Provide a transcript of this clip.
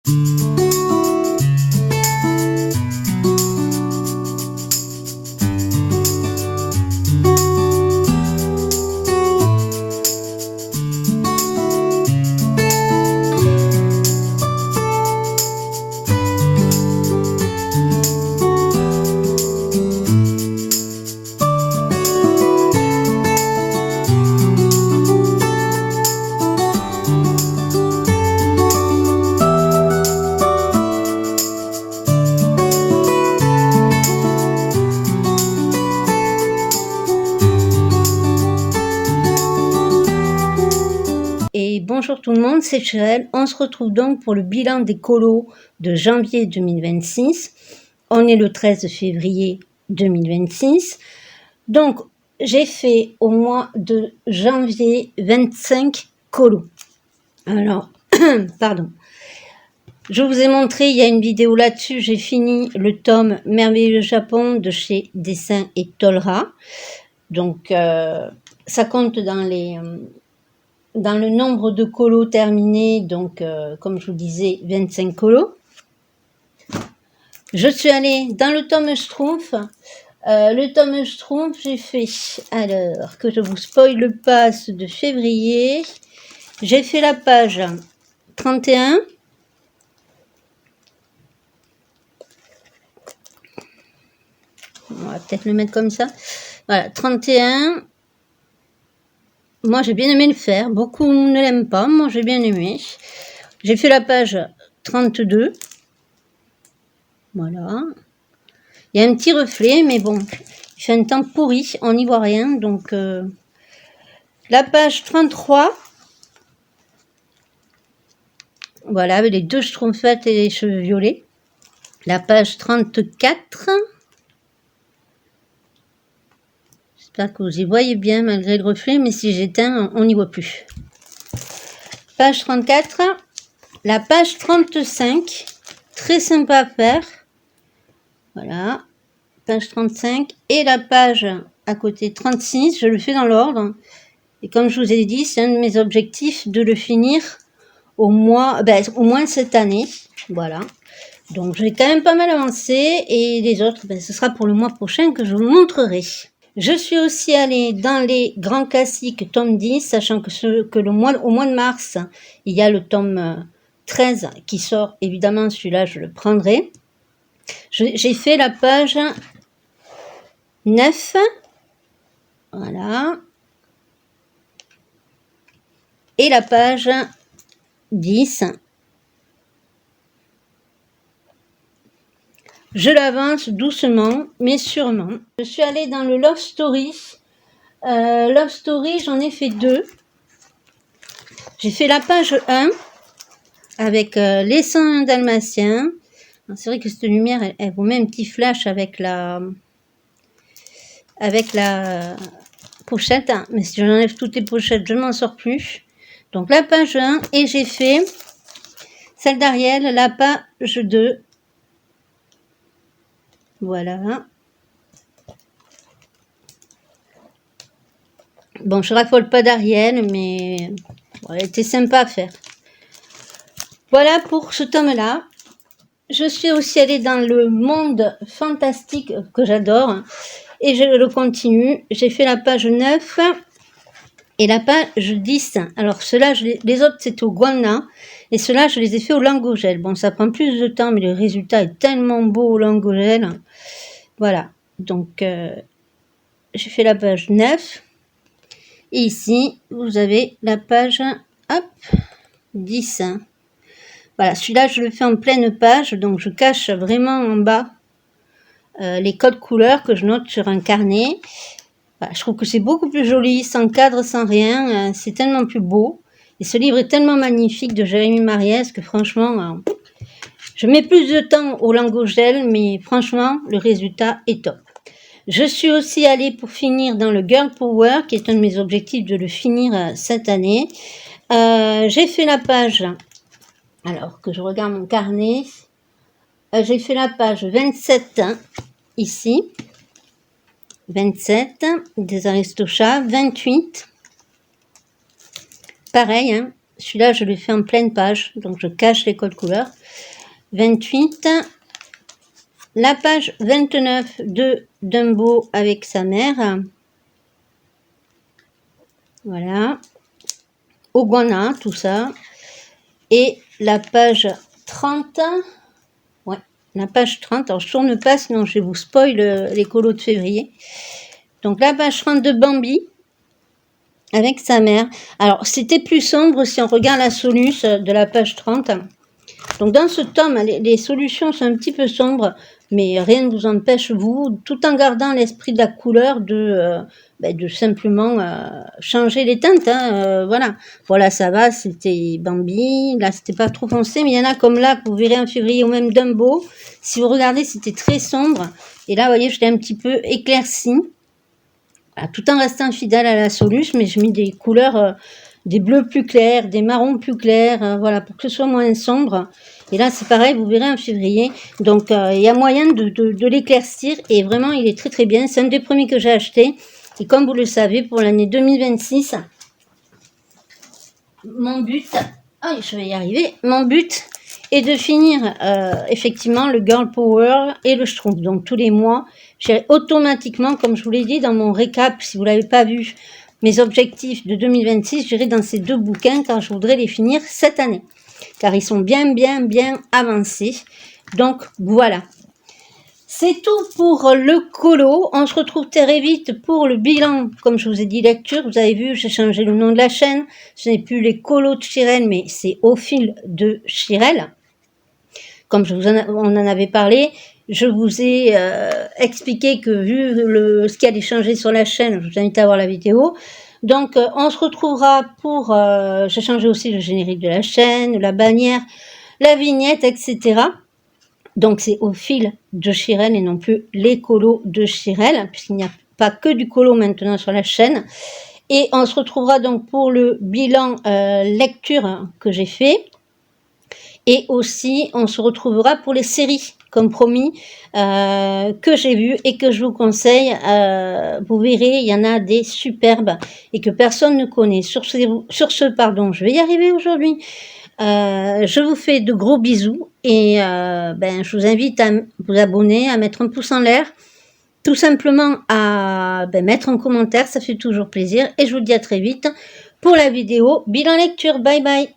Et bonjour tout le monde, c'est Cherelle. On se retrouve donc pour le bilan des colos de janvier 2026. On est le 13 février 2026. Donc, j'ai fait au mois de janvier 25 colos. Alors, pardon. Je vous ai montré, il y a une vidéo là-dessus, j'ai fini le tome Merveilleux Japon de chez Dessin et Tolra. Donc, ça compte dans le nombre de colos terminés, donc comme je vous disais, 25 colos. Je suis allée dans le tome Schtroumpf. Le tome Schtroumpf, j'ai fait, alors que je vous spoile pas, de février, j'ai fait la page 31. On va peut-être le mettre comme ça. Voilà, 31. Moi, j'ai bien aimé le faire. Beaucoup ne l'aiment pas. Moi, j'ai bien aimé. J'ai fait la page 32. Voilà. Il y a un petit reflet, mais bon, il fait un temps pourri. On n'y voit rien. Donc, la page 33. Voilà, avec les deux schtroumpfettes et les cheveux violets. La page 34. J'espère que vous y voyez bien malgré le reflet, mais si j'éteins, on n'y voit plus. Page 34. La page 35. Très sympa à faire. Voilà. Page 35. Et la page à côté 36. Je le fais dans l'ordre. Et comme je vous ai dit, c'est un de mes objectifs de le finir au moins cette année. Voilà. Donc, j'ai quand même pas mal avancé. Et les autres, ce sera pour le mois prochain que je vous montrerai. Je suis aussi allée dans les grands classiques tome 10, sachant que au mois de mars, il y a le tome 13 qui sort. Évidemment, celui-là, je le prendrai. J'ai fait la page 9. Voilà. Et la page 10. Je l'avance doucement, mais sûrement. Je suis allée dans le Love Story. Love Story, j'en ai fait 2. J'ai fait la page 1 avec les 101 dalmatiens. C'est vrai que cette lumière, elle vous met un petit flash avec la pochette. Mais si j'enlève toutes les pochettes, je ne m'en sors plus. Donc la page 1, et j'ai fait celle d'Ariel, la page 2. Voilà. Bon, je raffole pas d'Ariel, mais bon, elle était sympa à faire. Voilà pour ce tome-là. Je suis aussi allée dans le monde fantastique que j'adore. Et je le continue. J'ai fait la page 9 et la page 10. Alors, ceux-là, les autres, c'était au guana. Et ceux-là, je les ai fait au langogel. Bon, ça prend plus de temps, mais le résultat est tellement beau au langogel. Voilà. Donc, j'ai fait la page 9. Et ici, vous avez la page 10. Voilà, celui-là, je le fais en pleine page. Donc, je cache vraiment en bas les codes couleurs que je note sur un carnet. Voilà, je trouve que c'est beaucoup plus joli, sans cadre, sans rien. C'est tellement plus beau. Et ce livre est tellement magnifique de Jérémy Mariès que franchement, je mets plus de temps au langogel, mais franchement, le résultat est top. Je suis aussi allée pour finir dans le Girl Power, qui est un de mes objectifs de le finir cette année. J'ai fait la page, alors que je regarde mon carnet, j'ai fait la page 27 ici. 27 des Aristochats, 28. Pareil, Celui-là, je le fais en pleine page, donc je cache les codes couleurs. 28. La page 29 de Dumbo avec sa mère. Voilà. Ogwana, tout ça. Et la page 30. Ouais, la page 30. Alors, je tourne pas, sinon je vais vous spoil les colos de février. Donc, la page 30 de Bambi avec sa mère. Alors, c'était plus sombre si on regarde la soluce de la page 30. Donc, dans ce tome, les solutions sont un petit peu sombres, mais rien ne vous empêche, vous, tout en gardant l'esprit de la couleur, de simplement changer les teintes. Voilà, ça va, c'était Bambi. Là, c'était pas trop foncé, mais il y en a comme là, que vous verrez en février, ou même Dumbo. Si vous regardez, c'était très sombre. Et là, vous voyez, je l'ai un petit peu éclairci. Tout en restant fidèle à la soluce, mais je mets des couleurs, des bleus plus clairs, des marrons plus clairs, voilà, pour que ce soit moins sombre. Et là, c'est pareil, vous verrez en février. Donc, il y a moyen de l'éclaircir, et vraiment, il est très très bien. C'est un des premiers que j'ai acheté. Et comme vous le savez, pour l'année 2026, mon but, je vais y arriver, mon but est de finir effectivement le Girl Power et le Schtroumpf. Donc tous les mois, j'ai automatiquement, comme je vous l'ai dit dans mon récap, si vous ne l'avez pas vu, mes objectifs de 2026, j'irai dans ces deux bouquins car je voudrais les finir cette année. Car ils sont bien avancés. Donc voilà. C'est tout pour le colo. On se retrouve très vite pour le bilan. Comme je vous ai dit, lecture. Vous avez vu, j'ai changé le nom de la chaîne. Ce n'est plus les colos de Chirel, mais c'est au fil de Chirel. Comme on en avait parlé, je vous ai expliqué que vu ce qui allait changer sur la chaîne, je vous invite à voir la vidéo. Donc, on se retrouvera pour... j'ai changé aussi le générique de la chaîne, la bannière, la vignette, etc. Donc, c'est au fil de Chirel et non plus les colos de Chirel, puisqu'il n'y a pas que du colo maintenant sur la chaîne. Et on se retrouvera donc pour le bilan lecture que j'ai fait. Et aussi, on se retrouvera pour les séries, comme promis, que j'ai vues et que je vous conseille. Vous verrez, il y en a des superbes et que personne ne connaît. Sur ce, je vais y arriver aujourd'hui. Je vous fais de gros bisous et je vous invite à vous abonner, à mettre un pouce en l'air, tout simplement à mettre un commentaire, ça fait toujours plaisir. Et je vous dis à très vite pour la vidéo bilan lecture. Bye bye.